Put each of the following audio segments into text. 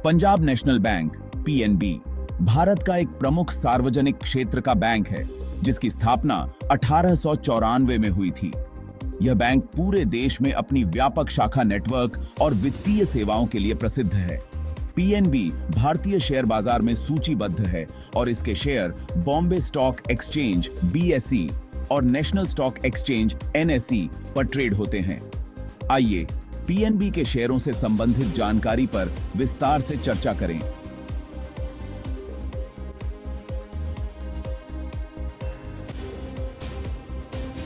Punjab national bank PNB Bharat का एक प्रमुख सार्वजनिक क्षेत्र का बैंक है जिसकी स्थापना 1894 में हुई थी। यह बैंक पूरे देश में अपनी व्यापक शाखा नेटवर्क और वित्तीय सेवाओं के लिए प्रसिद्ध है। पीएनबी भारतीय शेयर बाजार में सूचीबद्ध है और इसके share Bombay stock exchange BSE और नेशनल स्टॉक एक्सचेंज एनएसई पर ट्रेड होते हैं। आइए पीएनबी के शेयरों से संबंधित जानकारी पर विस्तार से चर्चा करें।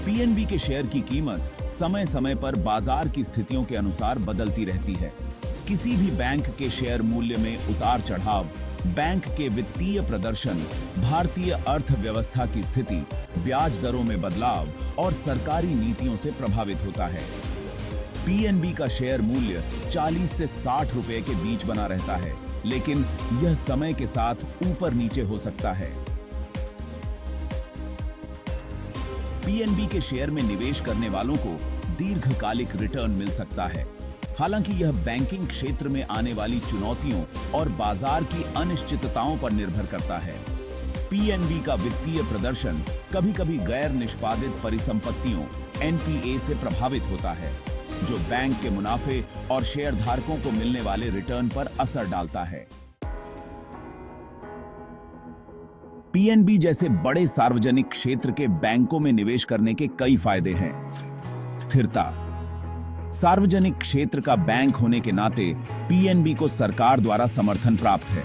पीएनबी के शेयर की कीमत समय समय पर बाजार की स्थितियों के अनुसार बदलती रहती है। किसी भी बैंक के शेयर मूल्य में उतार चढ़ाव बैंक के वित्तीय प्रदर्शन, भारतीय अर्थव्यवस्था की स्थिति, ब्याज दरों में बदलाव और सरकारी नीतियों से प्रभावित होता है। पीएनबी का शेयर मूल्य 40 से 60 रुपए के बीच बना रहता है, लेकिन यह समय के साथ ऊपर नीचे हो सकता है। पीएनबी के शेयर में निवेश करने वालों को दीर्घकालिक रिटर्न मिल सकता है। हालांकि यह बैंकिंग क्षेत्र में आने वाली चुनौतियों और बाजार की अनिश्चितताओं पर निर्भर करता है। पीएनबी का वित्तीय प्रदर्शन कभी-कभी गैर निष्पादित परिसंपत्तियों एनपीए से प्रभावित होता है, जो बैंक के मुनाफे और शेयरधारकों को मिलने वाले रिटर्न पर असर डालता है। पीएनबी जैसे बड़े सार्वजनिक क्षेत्र के बैंकों में निवेश करने के कई फायदे हैं। स्थिरता। सार्वजनिक क्षेत्र का बैंक होने के नाते पीएनबी को सरकार द्वारा समर्थन प्राप्त है,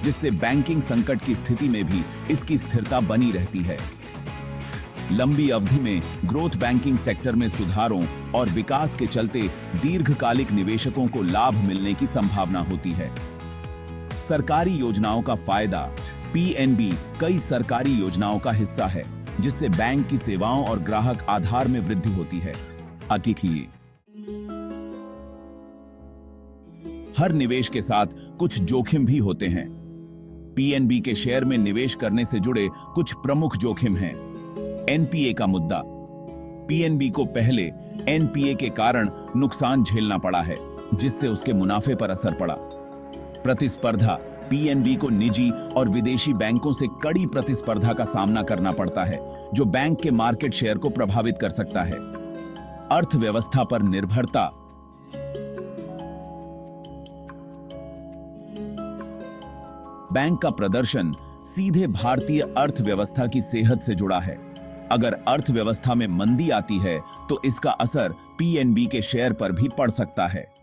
जिससे बैंकिंग संकट की स्थिति में भी इसकी स्थिरता बनी रहती है। लंबी अवधि में ग्रोथ बैंकिंग सेक्टर में सुधारों और विकास के चलते दीर्घकालिक निवेशकों को लाभ मिलने की संभावना होती है। सरकारी योजनाओं का फायदा। पीएनबी कई सरकारी योजनाओं का हिस्सा है, जिससे बैंक की सेवाओं और ग्राहक आधार में वृद्धि होती है। देखिए, हर निवेश के साथ कुछ जोखिम भी होते हैं। पीएनबी के शेयर में निवेश करने से जुड़े कुछ प्रमुख जोखिम हैं। एनपीए का मुद्दा। पीएनबी को पहले एनपीए के कारण नुकसान झेलना पड़ा है, जिससे उसके मुनाफे पर असर पड़ा। प्रतिस्पर्धा। पीएनबी को निजी और विदेशी बैंकों से कड़ी प्रतिस्पर्धा का सामना करना पड़ता है, जो बैंक के मार्केट शेयर को प्रभावित कर सकता है। अर्थव्यवस्था पर निर्भरता। बैंक का प्रदर्शन सीधे भारतीय अर्थव्यवस्था की सेहत से जुड़ा है। अगर अर्थव्यवस्था में मंदी आती है तो इसका असर पीएनबी के शेयर पर भी पड़ सकता है।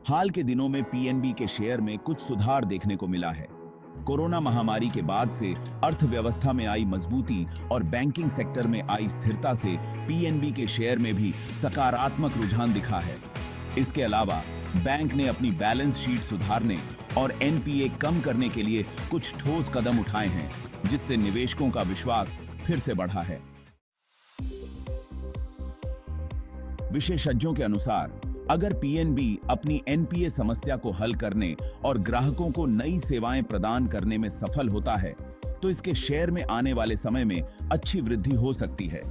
हाल के दिनों में पीएनबी के शेयर में कुछ सुधार देखने को मिला है। कोरोना महामारी के बाद से अर्थव्यवस्था में आई मजबूती और बैंकिंग सेक्टर में आई स्थिरता से पीएनबी के शेयर में भी सकारात्मक रुझान दिखा है। इसके अलावा बैंक ने अपनी बैलेंस शीट सुधारने और एनपीए कम करने के लिए कुछ ठोस कदम उठाए हैं, जिससे निवेशकों का विश्वास फिर से बढ़ा है। विशेषज्ञों के अनुसार अगर पीएनबी अपनी एनपीए समस्या को हल करने और ग्राहकों को नई सेवाएं प्रदान करने में सफल होता है, तो इसके शेयर में आने वाले समय में अच्छी वृद्धि हो सकती है।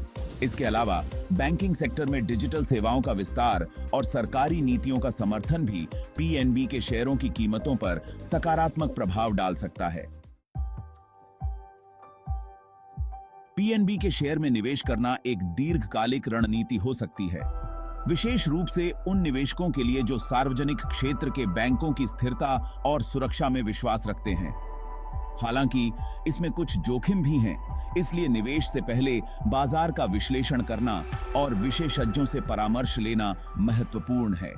इसके अलावा बैंकिंग सेक्टर में डिजिटल सेवाओं का विस्तार और सरकारी नीतियों का समर्थन भी पीएनबी के शेयरों की कीमतों पर सकारात्मक प्रभाव डाल सकता है। पीएनबी के शेयर में निवेश करना एक दीर्घकालिक रणनीति हो सकती है, विशेष रूप से उन निवेशकों के लिए जो सार्वजनिक क्षेत्र के बैंकों की स्थिरता और सुरक्षा में विश्वास रखते हैं। हालांकि इसमें कुछ जोखिम भी हैं, इसलिए निवेश से पहले बाजार का विश्लेषण करना और विशेषज्ञों से परामर्श लेना महत्वपूर्ण है।